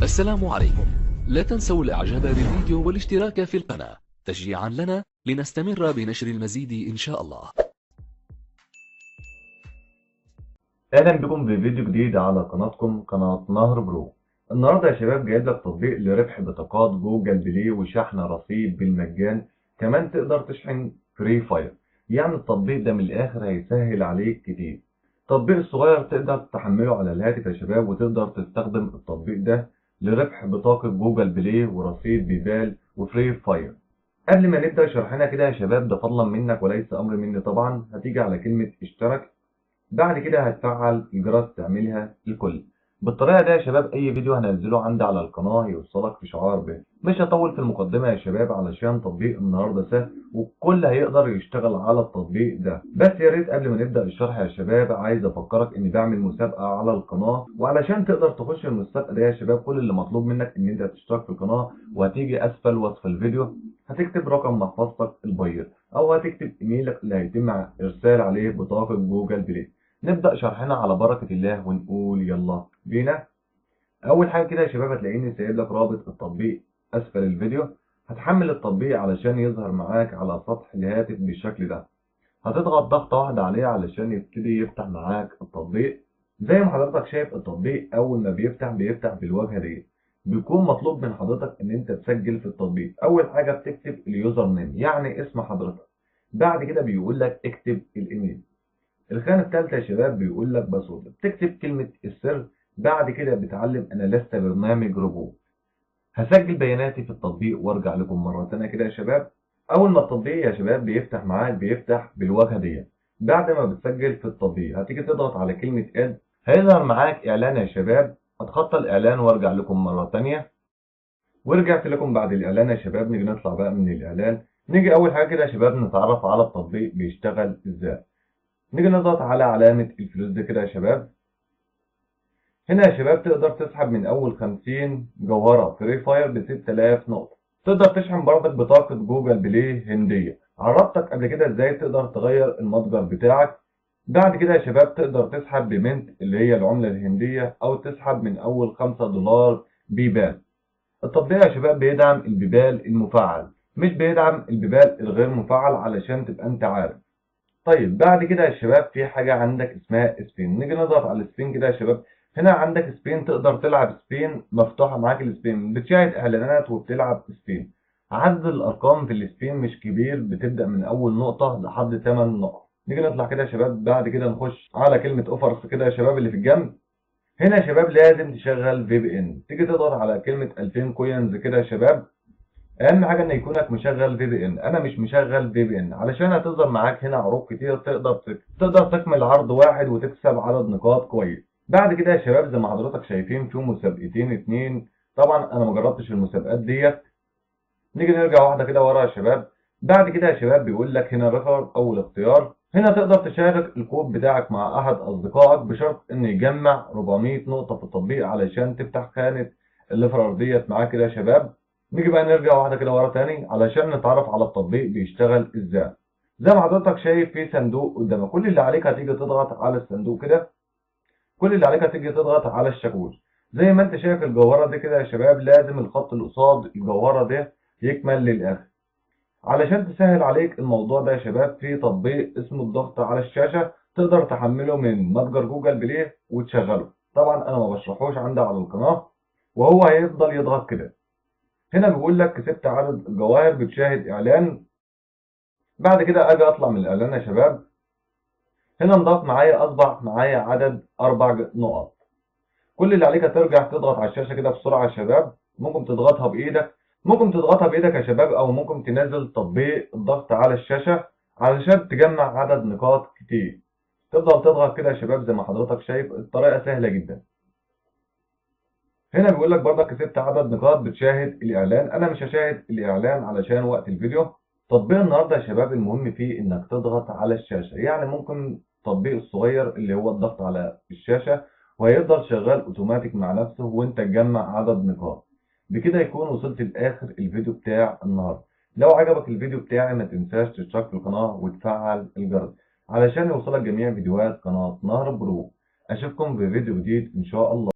السلام عليكم. لا تنسوا الاعجاب بالفيديو والاشتراك في القناة تشجيعا لنا لنستمر بنشر المزيد ان شاء الله. اهلا بكم في فيديو جديد على قناتكم قناة نهر برو. النهارده يا شباب جايب لك تطبيق لربح بطاقات جوجل بلاي وشحن رصيد بالمجان، كمان تقدر تشحن فري فاير. يعني التطبيق ده من الاخر هيسهل عليك كتير. التطبيق الصغير تقدر تحمله على الهاتف يا شباب، وتقدر تستخدم التطبيق ده لربح بطاقة جوجل بلاي ورصيد بيبال وفري فاير. قبل ما نبدأ شرحنا كده يا شباب، ده فضلا منك وليس امر مني طبعا، هتيجي على كلمة اشترك، بعد كده هتفعل الجرس تعملها الكل. بالطريقة دي يا شباب أي فيديو هنزله عندي على القناة يوصلك في شعار به. مش هطول في المقدمة يا شباب علشان تطبيق النهاردة سهل والكل هيقدر يشتغل على التطبيق ده. بس يا ريت قبل ما نبدأ الشرح يا شباب عايز أفكرك إني بعمل مسابقة على القناة، وعلشان تقدر تخش المسابقة دي يا شباب كل اللي مطلوب منك إن أنت تشترك في القناة، وهتيجي أسفل وصف الفيديو هتكتب رقم محفظتك البيض أو هتكتب إيميلك اللي هيتم إرسال عليه بطاقة جوجل بلاي. نبدأ شرحنا على بركة الله ونقول يلا بينا. أول حاجة كده يا شباب هتلاقيني سايب لك رابط التطبيق أسفل الفيديو. هتحمل التطبيق علشان يظهر معاك على سطح الهاتف بالشكل ده. هتضغط ضغطة واحدة عليه علشان يبتدي يفتح معاك التطبيق. زي ما حضرتك شايف التطبيق أول ما بيفتح بالواجهة دي. بيكون مطلوب من حضرتك إن أنت تسجل في التطبيق. أول حاجة بتكتب اليوزر نيم يعني اسم حضرتك. بعد كده بيقول لك اكتب الإيميل. الخانة التالتة يا شباب بيقول لك باسورد، بتكتب كلمة السر. بعد كده بتعلم أنا لست برنامج روبوت. هسجل بياناتي في التطبيق وارجع لكم مرة تانية كده يا شباب. أول ما التطبيق يا شباب بيفتح معاك بيفتح بالواجهة دي. بعد ما بتسجل في التطبيق هتيجي تضغط على كلمة اد، هيظهر معاك إعلان يا شباب. هتخطى الإعلان وارجع لكم مرة تانية. ورجعت لكم بعد الإعلان يا شباب. نيجي نطلع بقى من الإعلان. نيجي أول حاجة كده يا شباب نتعرف على التطبيق بيشتغل إزاي. نيجي نضغط على علامة الفلوس دي كده يا شباب. هنا يا شباب تقدر تسحب من أول 50 جوهرة فري فاير ب 6000 نقطة. تقدر تشحن برضك بطاقة جوجل بلاي هندية. عرفتك قبل كده ازاي تقدر تغير المتجر بتاعك. بعد كده يا شباب تقدر تسحب بمنت اللي هي العملة الهندية، أو تسحب من أول 5 دولار بيبال. التطبيق يا شباب بيدعم البيبال المفعل، مش بيدعم البيبال الغير مفعل علشان تبقى انت عارف. طيب بعد كده يا شباب في حاجة عندك اسمها سبين. نيجي نضغط على السبين كده يا شباب. هنا عندك سبين تقدر تلعب سبين مفتوحة معاك. السبين بتشاهد اعلانات وبتلعب سبين. عدد الارقام في السبين مش كبير، بتبدأ من اول نقطة لحد 8 نقط. نيجي نطلع كده يا شباب. بعد كده نخش على كلمة اوفرز كده يا شباب اللي في الجنب. هنا يا شباب لازم تشغل في بي ان. تيجي تضغط على كلمة 2000 كوينز كده يا شباب. اهم حاجه ان يكونك مشغل في بي ان. انا مش مشغل في بي ان علشان هتظهر معاك هنا عروض كتير. تقدر تكمل عرض واحد وتكسب عدد نقاط كويس. بعد كده يا شباب زي ما حضرتك شايفين في مسابقتين اتنين. طبعا انا ما جربتش المسابقات ديت. نيجي نرجع واحده كده ورا يا شباب. بعد كده يا شباب بيقول لك هنا ريفر اول اختيار. هنا تقدر تشارك الكود بتاعك مع احد اصدقائك بشرط ان يجمع 400 نقطه في التطبيق علشان تفتح خانه الليفرر ديت معاك كده يا شباب. نيجي بقى نرجع واحده كده ورا تاني علشان نتعرف على التطبيق بيشتغل ازاي. زي ما حضرتك شايف في صندوق قدامك. كل اللي عليك هتيجي تضغط على الصندوق كده. كل اللي عليك هتيجي تضغط على الشاكوش. زي ما انت شايف الجوهره دي كده يا شباب لازم الخط اللي قصاد الجوهره ده يكمل للاخر. علشان تسهل عليك الموضوع ده يا شباب في تطبيق اسمه الضغط على الشاشه. تقدر تحمله من متجر جوجل بلاي وتشغله. طبعا انا ما بشرحوش عندي على القناه، وهو هيفضل يضغط كده. هنا بيقول لك كسبت عدد الجواهر، بتشاهد اعلان. بعد كده اجي اطلع من الاعلان يا شباب. هنا انضاف معايا، اصبح معايا عدد 4 نقط. كل اللي عليك هترجع تضغط على الشاشه كده بسرعه يا شباب. ممكن تضغطها بايدك. ممكن تضغطها بايدك يا شباب، او ممكن تنزل تطبيق الضغط على الشاشه علشان تجمع عدد نقاط كتير. تفضل تضغط كده يا شباب زي ما حضرتك شايف. الطريقه سهله جدا. هنا بيقول لك برضك كسبت عدد نقاط، بتشاهد الاعلان. انا مش هشاهد الاعلان علشان وقت الفيديو. تطبيق النهارده يا شباب المهم فيه انك تضغط على الشاشه. يعني ممكن التطبيق الصغير اللي هو الضغط على الشاشه وهيفضل شغال اوتوماتيك مع نفسه وانت تجمع عدد نقاط. بكده يكون وصلت لاخر الفيديو بتاع النهارده. لو عجبك الفيديو بتاعي ما تنساش تشترك في القناه وتفعل الجرس علشان يوصلك جميع فيديوهات قناه نهر برو. اشوفكم في فيديو جديد ان شاء الله.